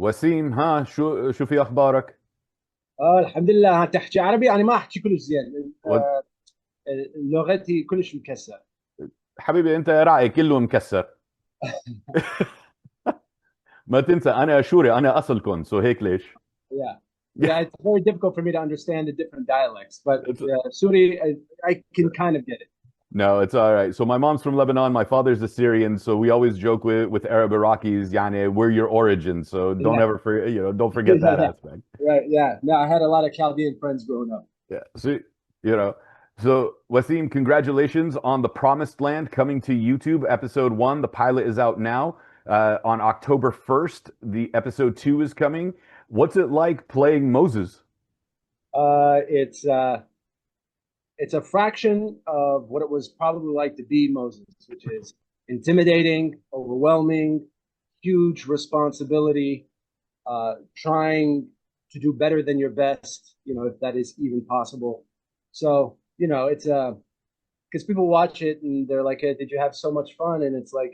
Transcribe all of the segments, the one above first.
وسيم، ها شو في اخبارك؟ الحمد لله. تحكي عربي؟ انا ما احكي كلش زين. و- لغتي كلش مكسر. حبيبي انت راعي كله مكسر. ما تنسى انا اشوري، انا اصلكم سو هيك ليش. Yeah, yeah. It's very difficult for me to understand the different dialects, but Suri, I can kind of get it. No, it's all right. So my mom's from Lebanon, my father's Assyrian, so we always joke with Arab Iraqis, yani, we're your origin. So don't Yeah, ever forget, don't forget that yeah, aspect. right. Yeah. No, I had a lot of Chaldean friends growing up. Yeah. So, you know, so Wasim, congratulations on The Promised Land coming to YouTube, episode one. The pilot is out now. On October 1st, the episode two is coming. What's it like playing Moses? Uh, it's uh, it's a fraction of what it was probably like to be Moses, which is intimidating, overwhelming, huge responsibility, trying to do better than your best, if that is even possible. So, it's because people watch it and they're like, hey, did you have so much fun? And it's like,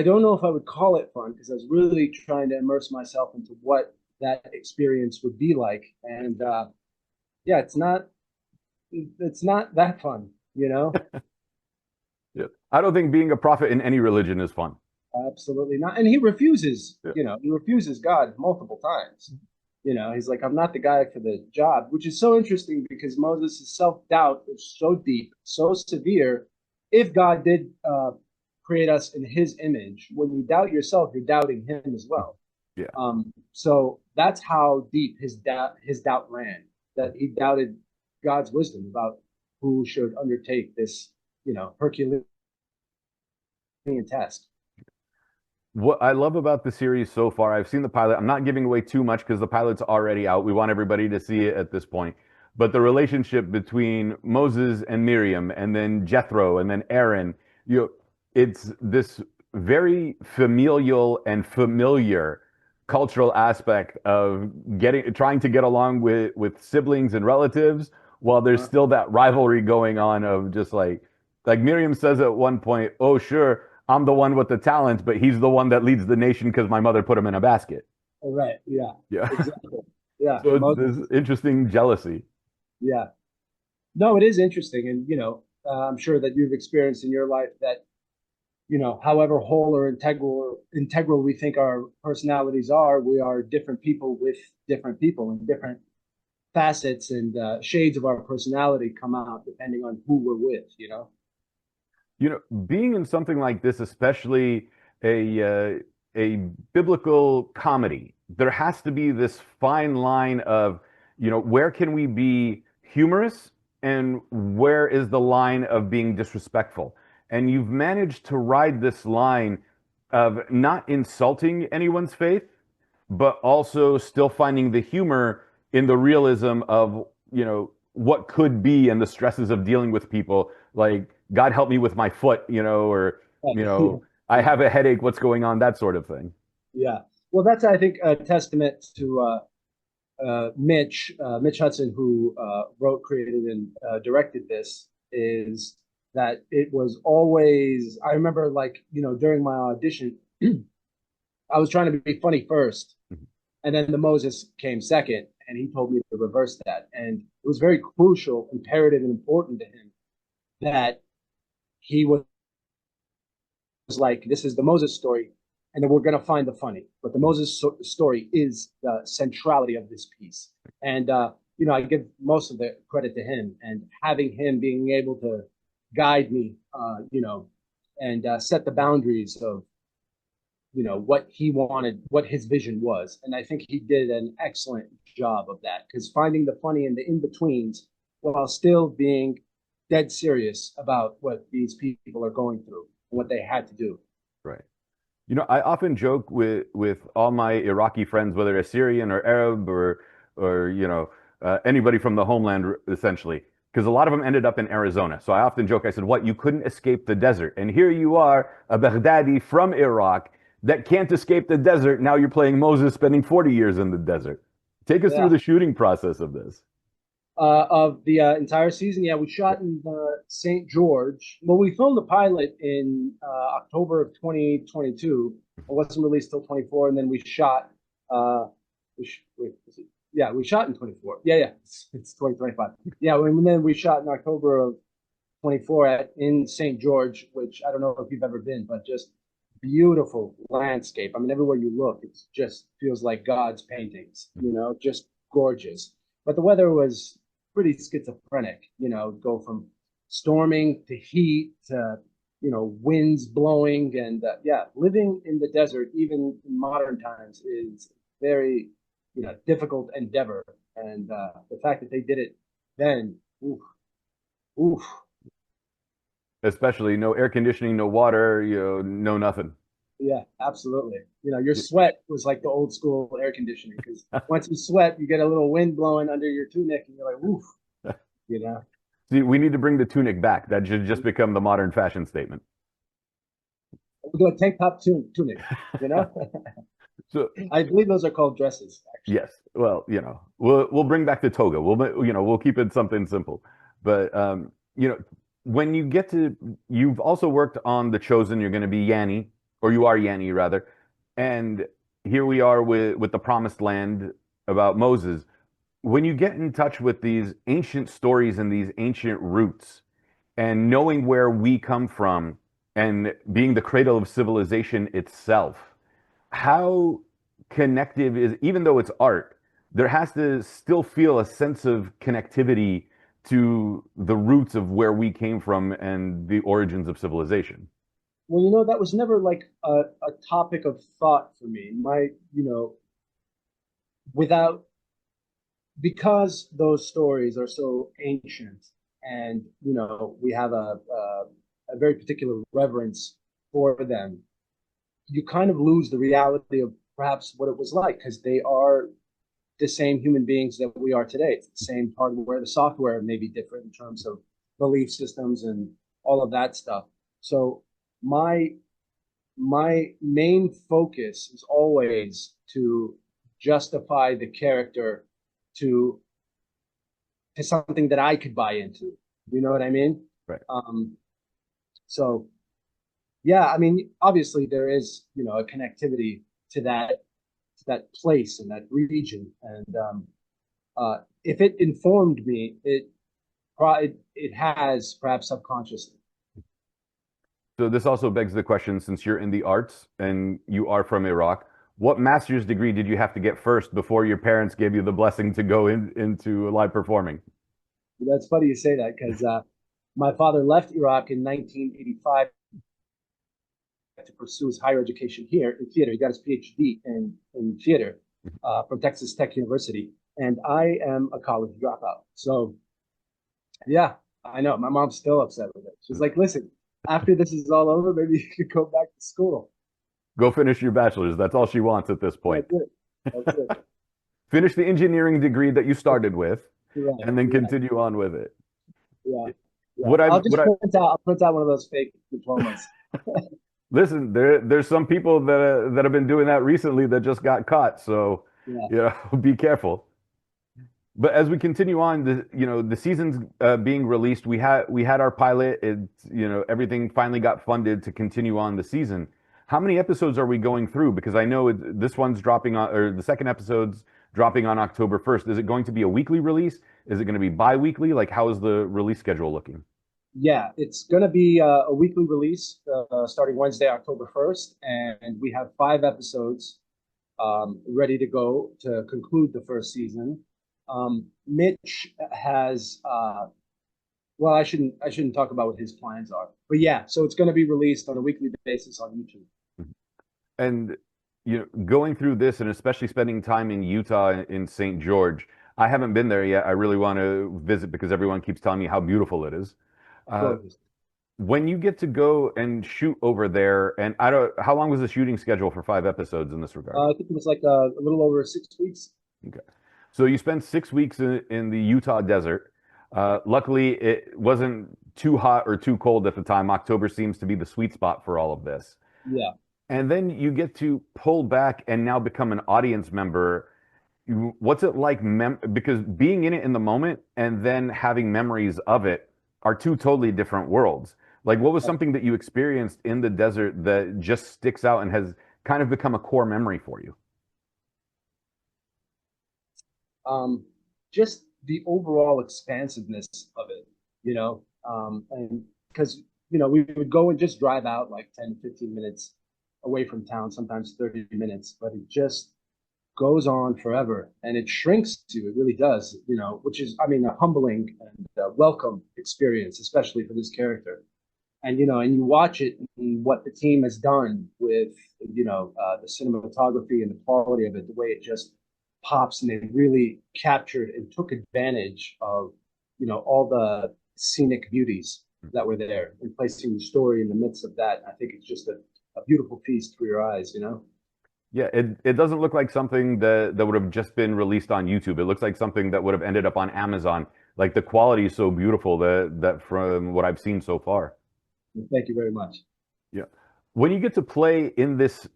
I don't know if I would call it fun because I was really trying to immerse myself into what that experience would be like. And yeah, it's not that fun. Yeah. I don't think being a prophet in any religion is fun. Absolutely not. And he refuses, Yeah. he refuses God multiple times. He's like, I'm not the guy for the job, which is so interesting because Moses' self-doubt is so deep, so severe. If God did create us in his image, when you doubt yourself, you're doubting him as well. Yeah. So that's how deep his doubt ran, that he doubted God's wisdom about who should undertake this, Herculean task. What I love about the series so far, I've seen the pilot. I'm not giving away too much because the pilot's already out. We want everybody to see it at this point. But the relationship between Moses and Miriam, and then Jethro, and then Aaron, you know, it's this very familial and familiar cultural aspect of trying to get along with siblings and relatives while there's Uh, still that rivalry going on of just like Miriam says at one point, "Oh, sure, I'm the one with the talent, but he's the one that leads the nation because my mother put him in a basket." right. Yeah. Yeah. Exactly. Yeah. So it's Moses. this interesting jealousy. Yeah. No, it is interesting, and I'm sure that you've experienced in your life that however whole or integral we think our personalities are, we are different people with different people, and different facets and shades of our personality come out depending on who we're with. Being in something like this, especially a biblical comedy, there has to be this fine line of, where can we be humorous and where is the line of being disrespectful? And you've managed to ride this line of not insulting anyone's faith, but also still finding the humor in the realism of, what could be and the stresses of dealing with people. Like, God help me with my foot, or, Yeah. I Yeah. have a headache, what's going on, that sort of thing. Yeah. Well, that's, I think, a testament to Mitch Hudson, who wrote, created, and directed this, is that it was always. I remember, like, during my audition, I was trying to be funny first, and then the Moses came second, and he told me to reverse that. And it was very crucial, imperative, and important to him that he was like, "This is the Moses story, and then we're going to find the funny. But the Moses story is the centrality of this piece." And I give most of the credit to him, and having him being able to guide me, and set the boundaries of what he wanted, what his vision was. And I think he did an excellent job of that, because finding the funny in the in betweens while still being dead serious about what these people are going through and what they had to do. Right. I often joke with all my Iraqi friends, whether they're Syrian or Arab or anybody from the homeland, essentially, because a lot of them ended up in Arizona. So I often joke, I said, "What? You couldn't escape the desert, and here you are, a Baghdadi from Iraq that can't escape the desert. Now you're playing Moses, spending 40 years in the desert." Take us through Yeah. the shooting process of this. Of the entire season, yeah, we shot in St. George. Well, we filmed the pilot in October of 2022. It wasn't released till 24, and then we shot Wait, yeah, we shot in 24. Yeah, yeah, it's 2025. Yeah, and then we shot in October of 24 in St. George, which I don't know if you've ever been, but just beautiful landscape. I mean, everywhere you look, it just feels like God's paintings, just gorgeous. But the weather was pretty schizophrenic, go from storming to heat to, winds blowing. And yeah, living in the desert, even in modern times, is very, difficult endeavor. And the fact that they did it then, oof, oof. Especially no air conditioning, no water, no nothing. Yeah, absolutely. Your sweat was like the old school air conditioning because once you sweat, you get a little wind blowing under your tunic and you're like, woof, you know. See, we need to bring the tunic back. That should just become the modern fashion statement. We do a tank top tunic, you know. So I believe those are called dresses, actually. yes, well, we'll bring back the toga. We'll keep it something simple. But when you've also worked on The Chosen. You're going to be Yanni, or you are Yanni rather, and here we are with the Promised Land about Moses. When you get in touch with these ancient stories and these ancient roots, and knowing where we come from, and being the cradle of civilization itself, how connective is, even though it's art, there has to still feel a sense of connectivity to the roots of where we came from and the origins of civilization. Well, that was never like a topic of thought for me. Without because those stories are so ancient, and we have a very particular reverence for them, you kind of lose the reality of perhaps what it was like because they are the same human beings that we are today. It's the same hardware. The software may be different in terms of belief systems and all of that stuff. So my my main focus is always to justify the character to to something that I could buy into. You know what I mean? Right. So yeah, I mean, obviously there is, a connectivity to that place and that region, and if it informed me, it has perhaps subconsciously. So this also begs the question, since you're in the arts and you are from Iraq, what master's degree did you have to get first before your parents gave you the blessing to go into live performing? That's funny you say that because my father left Iraq in 1985 to pursue his higher education here in theater. He got his PhD in theater from Texas Tech University, and I am a college dropout. So yeah, I know my mom's still upset with it. She's like, "Listen, after this is all over, maybe you could go back to school." Go finish your bachelor's. That's all she wants at this point. That's it. That's it. Finish the engineering degree that you started with, Right, and then right. continue on with it. Yeah, yeah. What I I'll just what I print out one of those fake diplomas. Listen, there's some people that have been doing that recently that just got caught. So, Yeah, be careful. But as we continue on, the season's being released. We had our pilot. Everything finally got funded to continue on the season. How many episodes are we going through? Because I know this one's dropping on, or the second episode's dropping on October 1st. Is it going to be a weekly release? Is it going to be bi-weekly? Like, how is the release schedule looking? yeah. It's gonna be a weekly release starting Wednesday, October 1st, and we have 5 episodes ready to go to conclude the first season. Mitch has well, I shouldn't talk about what his plans are, but yeah, so it's going to be released on a weekly basis on YouTube. And going through this, and especially spending time in Utah in St. George, I haven't been there yet. I really want to visit because everyone keeps telling me how beautiful it is. Uh, Gorgeous. when you get to go and shoot over there, and I don't, how long was the shooting schedule for 5 episodes in this regard? I think it was like a little over 6 weeks. Okay. So you spent 6 weeks in the Utah desert. Luckily, it wasn't too hot or too cold at the time. October seems to be the sweet spot for all of this. Yeah. And then you get to pull back and now become an audience member. What's it like? Because being in it in the moment and then having memories of it are two totally different worlds. Like, what was something that you experienced in the desert that just sticks out and has kind of become a core memory for you? um, just the overall expansiveness of it, and because we would go and just drive out like 10 to 15 minutes away from town, sometimes 30 minutes, but it just goes on forever and it shrinks you. It really does, which is, I mean, a humbling and welcome experience, especially for this character. And, and you watch it and what the team has done with, the cinematography and the quality of it, the way it just pops, and they really captured and took advantage of, all the scenic beauties that were there and placing the story in the midst of that. I think it's just a beautiful feast for your eyes. Yeah, it doesn't look like something that would have just been released on YouTube. It looks like something that would have ended up on Amazon. Like the quality is so beautiful that from what I've seen so far. Thank you very much. Yeah. When you get to play in this,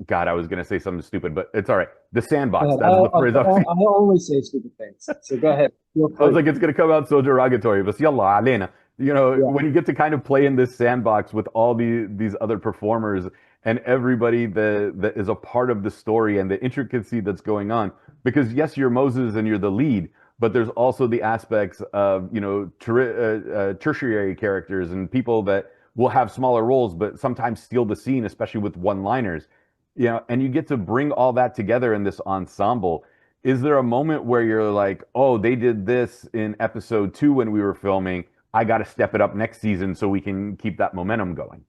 God, I was going to say something stupid, but it's all right. The sandbox, that's the phrase I've seen. I only say stupid things. So go ahead. I was like, it's going to come out so derogatory, but yalla alena. Yeah. When you get to kind of play in this sandbox with all these other performers and everybody that is a part of the story and the intricacy that's going on, because yes, you're Moses and you're the lead, but there's also the aspects of, tertiary characters and people that will have smaller roles, but sometimes steal the scene, especially with one-liners. And you get to bring all that together in this ensemble. Is there a moment where you're like, oh, they did this in episode 2 when we were filming. I got to step it up next season so we can keep that momentum going?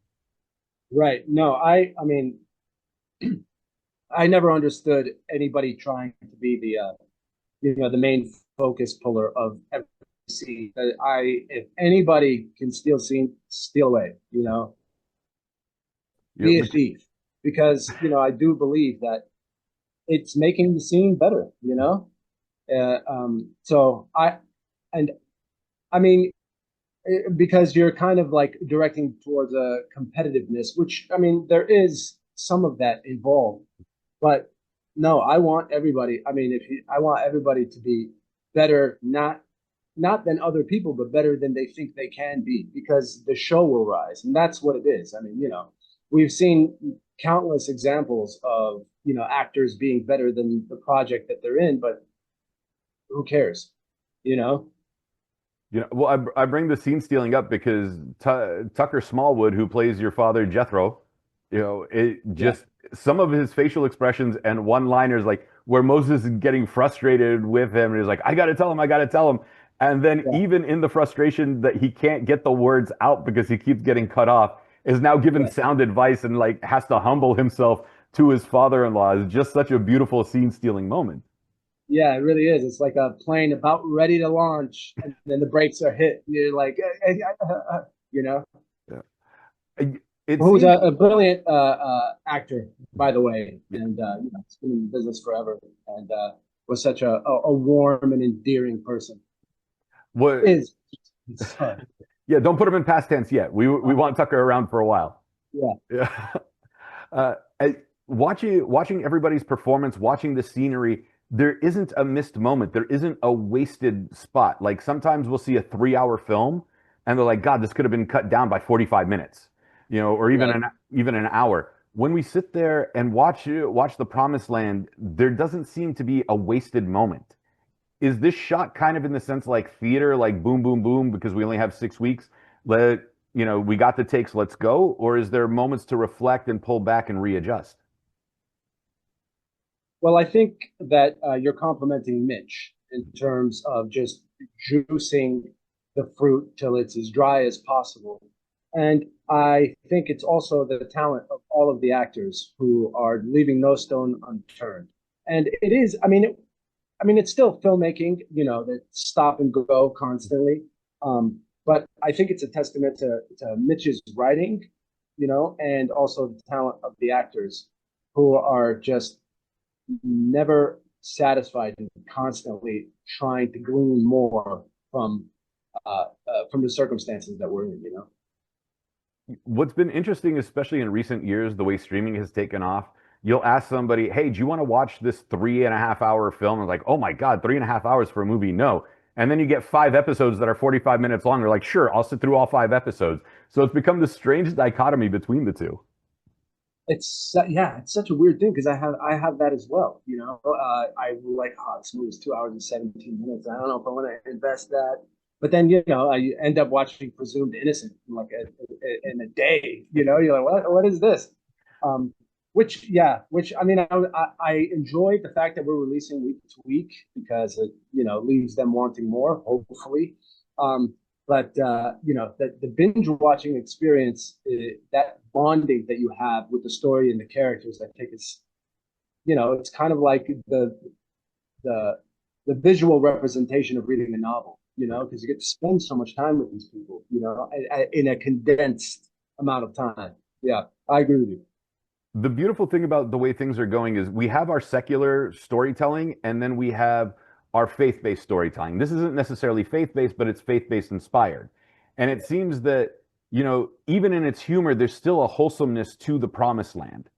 Right. No, I mean, I never understood anybody trying to be the main focus puller of every scene. If anybody can steal scene, steal away. Be a thief, because I do believe that it's making the scene better. So and I mean, because you're kind of like directing towards a competitiveness, which I mean, there is some of that involved, but no, I want everybody. I mean, I want everybody to be better, not than other people, but better than they think they can be, because the show will rise, and that's what it is. I mean, we've seen countless examples of actors being better than the project that they're in, but who cares, you know? Well, I bring the scene stealing up because Tucker Smallwood, who plays your father Jethro, it Yeah, just some of his facial expressions and one-liners, like where Moses is getting frustrated with him, and he's like, "I got to tell him, I got to tell him," and then yeah, even in the frustration that he can't get the words out because he keeps getting cut off, is now given yeah. sound advice and like has to humble himself to his father-in-law. Is just such a beautiful scene-stealing moment. Yeah, it really is. It's like a plane about ready to launch, and then the brakes are hit. You're like, you know, Yeah. It who's seems. a brilliant actor, by the way, and he's been in business forever, and was such a warm and endearing person. What? Is sorry, Yeah, don't put him in past tense yet. We want Tucker around for a while. yeah. Yeah. Uh, watching everybody's performance, watching the scenery, there isn't a missed moment. There isn't a wasted spot. Like sometimes we'll see a 3 hour film and they're like, God, this could have been cut down by 45 minutes, or Right. even an hour. When we sit there and watch The Promised Land, there doesn't seem to be a wasted moment. Is this shot kind of in the sense like theater, like boom, boom, boom, because we only have 6 weeks? Let we got the takes, let's go, or is there moments to reflect and pull back and readjust? Well, I think that you're complimenting Mitch in terms of just juicing the fruit till it's as dry as possible. And I think it's also the talent of all of the actors who are leaving no stone unturned. And it is, it's still filmmaking, that stop and go constantly. But I think it's a testament to Mitch's writing, and also the talent of the actors who are just never satisfied and constantly trying to glean more from the circumstances that we're in. What's been interesting, especially in recent years, the way streaming has taken off, you'll ask somebody, hey, do you want to watch this 3.5 hour film? And like, oh my God, 3.5 hours for a movie? No. And then you get 5 episodes that are 45 minutes long. You're like, sure, I'll sit through all 5 episodes. So it's become this strange dichotomy between the two. Yeah, it's such a weird thing because I have that as well. I like, oh, this movie's 2 hours and 17 minutes. I don't know if I want to invest that. But then I end up watching Presumed Innocent in like in a day. You're like, what is this? Um, which I mean, I enjoy the fact that we're releasing week to week because it leaves them wanting more, hopefully. Um, but the binge watching experience, that bonding that you have with the story and the characters, I think is it's kind of like the the visual representation of reading a novel, because you get to spend so much time with these people, in a condensed amount of time. Yeah, I agree with you. The beautiful thing about the way things are going is we have our secular storytelling and then we have our faith-based storytelling. This isn't necessarily faith-based, but it's faith-based inspired. And it seems that, even in its humor, there's still a wholesomeness to the promised land.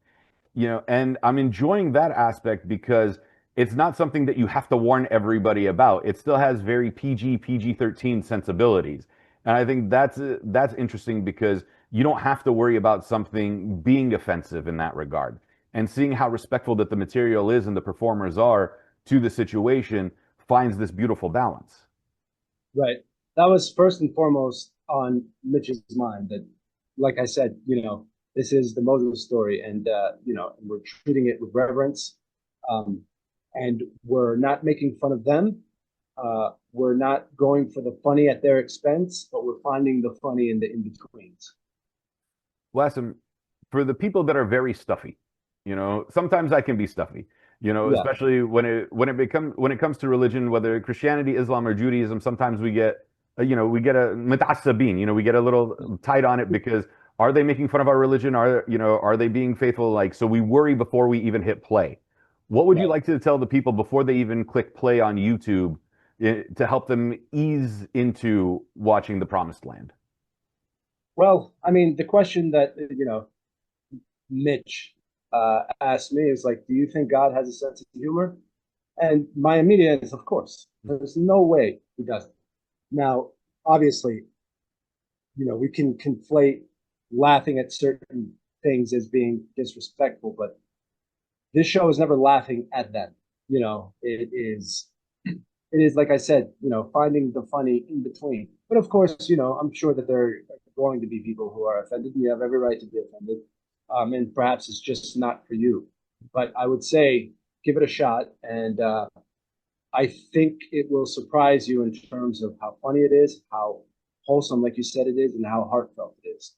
And I'm enjoying that aspect because it's not something that you have to warn everybody about. It still has very PG-13 sensibilities. And I think that's interesting because you don't have to worry about something being offensive in that regard. And seeing how respectful that the material is and the performers are to the situation finds this beautiful balance. Right. That was first and foremost on Mitch's mind. That, like I said, this is the Moses story, and we're treating it with reverence, um, and we're not making fun of them. We're not going for the funny at their expense, but we're finding the funny in the in betweens. Wasim, for the people that are very stuffy, sometimes I can be stuffy, Yeah. especially when it comes to religion, whether Christianity, Islam, or Judaism. Sometimes we get a mutasabbin, we get a little tight on it because are they making fun of our religion? Are they being faithful? Like, so we worry before we even hit play. What would you Right. like to tell the people before they even click play on YouTube, to help them ease into watching The Promised Land? Well, I mean, the question that Mitch asked me is like, do you think God has a sense of humor? And my immediate is, of course. There's no way he doesn't. Now, obviously, we can conflate laughing at certain things as being disrespectful, but this show is never laughing at them. It is like I said, finding the funny in between. But of course, I'm sure that there are going to be people who are offended. You have every right to be offended, and perhaps it's just not for you. But I would say give it a shot, and I think it will surprise you in terms of how funny it is, how wholesome, like you said, it is, and how heartfelt it is.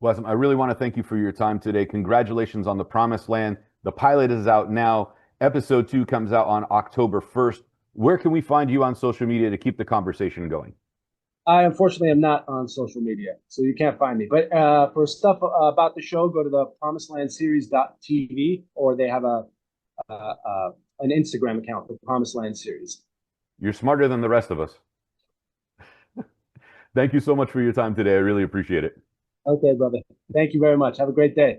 Wasim, I really want to thank you for your time today. Congratulations on The Promised Land. The pilot is out now. Episode 2 comes out on October 1st. Where can we find you on social media to keep the conversation going? I unfortunately am not on social media, so you can't find me. But for stuff about the show, go to the promisedlandseries.tv, or they have an Instagram account for Promised Land Series. You're smarter than the rest of us. Thank you so much for your time today. I really appreciate it. Okay, brother. Thank you very much. Have a great day.